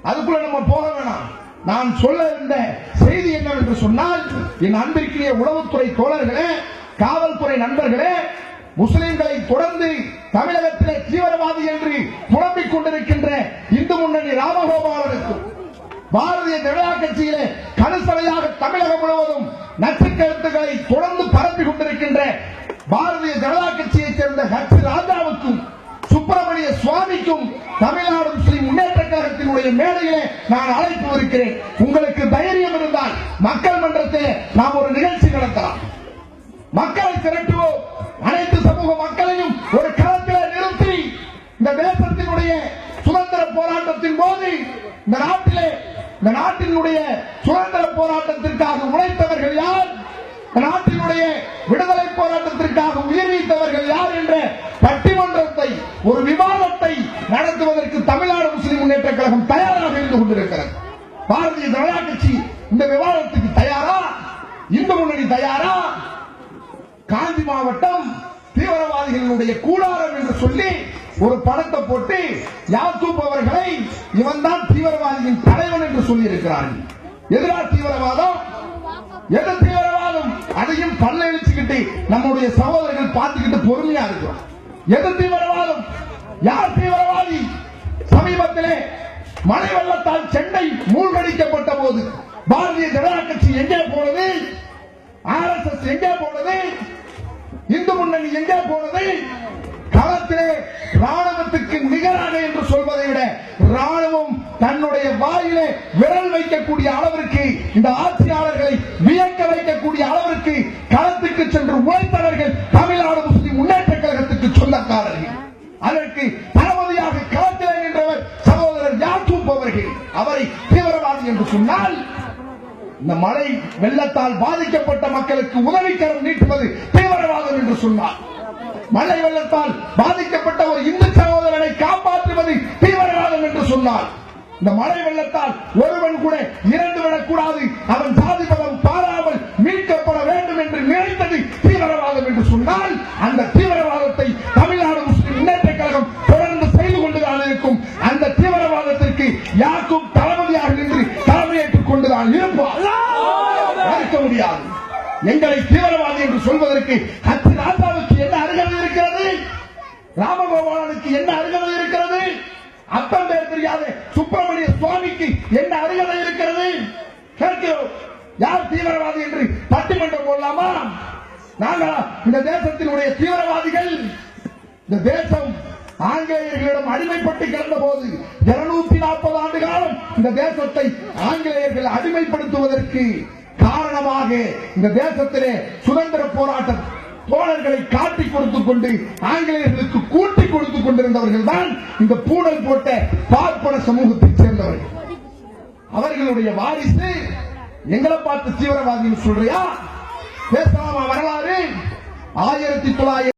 அதுக்குள்ள நம்ம போக வேணாம். நான் சொல்ல இருந்த செய்தி என்னவென்று சொன்னால், என் அன்பிற்குரிய உளவுத்துறை தோழர்களே, காவல்துறை நண்பர்களே, முஸ்லிம்களை தொடர்ந்து தமிழகத்திலே தீவிரவாதி என்று புலம்பிக் கொண்டிருக்கின்ற இந்து முன்னணி ராமகோபாலனுக்கும் பாரதிய ஜனதா கட்சியிலே கனுசலையாக தமிழகம் முழுவதும் நச்சுக்கருத்துக்களை தொடர்ந்து பரப்பி கொண்டிருக்கின்ற பாரதிய ஜனதா கட்சியைச் சேர்ந்த ஹச் ராஜாவுக்கும் சுப்பிரமணிய சுவாமிக்கும் தமிழ்நாடு முஸ்லிம் முன்னேற்ற கழகத்தினுடைய மேடையிலே நான் அழைப்பு இருக்கிறேன். உங்களுக்கு தைரியம் இருந்தால் மக்கள் மன்றத்தில் நாம் ஒரு நிகழ்ச்சி நடத்தலாம். மக்களை திரட்டுவோம். அனைத்து சமூக மக்களையும் ஒரு களத்தில் நிறுத்தி இந்த தேசத்தினுடைய சுதந்திர போராட்டத்தின் போது இந்த நாட்டினுடைய சுதந்திர போராட்டத்திற்காக உழைத்தவர்கள் யார், நாட்டினுடைய விடுதலை போராட்டத்திற்காக உயிர் நீத்தவர்கள் யார் என்ற பட்டிமன்றத்தை, ஒரு விவாதத்தை நடத்துவதற்கு தமிழ்நாடு முஸ்லிம் முன்னேற்ற கழகம் தயாராக இருந்து கொண்டிருக்கிறது. பாரதிய ஜனதா கட்சி இந்த விவாதத்துக்கு தயாரா? இந்து முன்னணி தயாரா? காஞ்சி மாவட்டம் தீவிரவாதிகளுடைய கூடாரம் என்று சொல்லி ஒரு படத்தை போட்டு யாக்கூப் அவர்களை இவன் தான் தீவிரவாதியின் தலைவன் என்று சொல்லி இருக்கிறார்கள். எதிரா தீவிரவாதம், எது தீவிரவாதம்? அதையும் பல்ல இழிச்சுக்கிட்டு நம்முடைய சகோதரர்கள் பார்த்துக்கிட்டு பொறுமையா இருக்கிறோம். எது தீவிரவாதம்? யார் தீவிரவாதி? சமீபத்திலே மழை வெள்ளத்தால் சென்னை மூழ்கடிக்கப்பட்ட போது பாரதிய ஜனதா கட்சி எங்கே போனது? RSS எங்கே போனது? இந்து முன்னணி எங்கே போனது? களத்திலே ராணுவத்துக்கு நிகரான என்று சொல்வதை விட ராணுவம் தன்னுடைய வாயிலே விரல் வைக்கக்கூடிய அளவிற்கு, இந்த ஆட்சியாளர்களை வியக்க வைக்கக்கூடிய அளவிற்கு களத்துக்கு சென்று உழைத்தவர்கள் தமிழ்நாடு முஸ்லிம் முன்னேற்ற கழகத்துக்கு சொந்தக்காரர்கள். அதற்கு தளபதியாக களத்திலே நின்றவர் சகோதரர் யாக்கூப் அவர்கள். அவரை தீவிரவாதி என்று சொன்னால், இந்த மழை வெள்ளத்தால் பாதிக்கப்பட்ட மக்களுக்கு உதவிக்கரம் நீட்டுவது தீவிரவாதம் என்று சொன்னார். மழை வெள்ளத்தால் பாதிக்கப்பட்ட ஒரு இந்து சகோதரனை காப்பாற்றுவது தீவிரவாதம் என்று சொன்னார். இந்த மழை வெள்ளத்தால் ஒருவன் கூட இறந்து விடக்கூடாது, அவன் சாதி மதம் பாராமல் மீட்கப்பட வேண்டும் என்று நினைத்தது தீவிரவாதம் என்று சொன்னால், அந்த தீவிரவாதத்தை தமிழ்நாடு முஸ்லிம் முன்னேற்ற கழகம் தொடர்ந்து செய்து கொண்டுதான் இருக்கும். அந்த தீவிரவாதத்திற்கு யாக்கும் தளபதியாக நின்று தலைமையேற்றுக் கொண்டுதான் இருப்பார். மறுக்க முடியாது. எங்களை தீவிரவாதி என்று சொல்வதற்கு ஹச் ராஜாவுக்கு என்ன அருகதை இருக்கிறது? ராமகோபாலனுக்கு என்ன அருகதை இருக்கிறது? அத்தம் பேர் தெரியாத சுப்பிரமணிய சுவாமிக்கு என்ன அருகதை இருக்கிறது? கேட்கிறோம். யார் தீவிரவாதி என்று பட்டிமன்றம் போடலாமா? நாங்கள் இந்த தேசத்தினுடைய தீவிரவாதிகள். இந்த தேசம் ஆங்கிலேயர்களிடம் அடிமைப்பட்டு கிடந்த போது 240 ஆண்டு காலம் இந்த தேசத்தை ஆங்கிலேயர்கள் அடிமைப்படுத்துவதற்கு காரணமாக இந்த தேசத்திலே சுதந்திர போராட்ட தோழர்களை காட்டிக் கொடுத்துக் கொண்டு ஆங்கிலேயர்களுக்கு கூட்டிக் கொடுத்துக் கொண்டிருந்தவர்கள் தான் இந்த பூணல் போட்ட பார்ப்பன சமூகத்தைச் சேர்ந்தவர்கள். அவர்களுடைய வாரிசு எங்களை பார்த்து தீவிரவாதின்னு சொல்றியா? பேசலாமா வரலாறு? 1900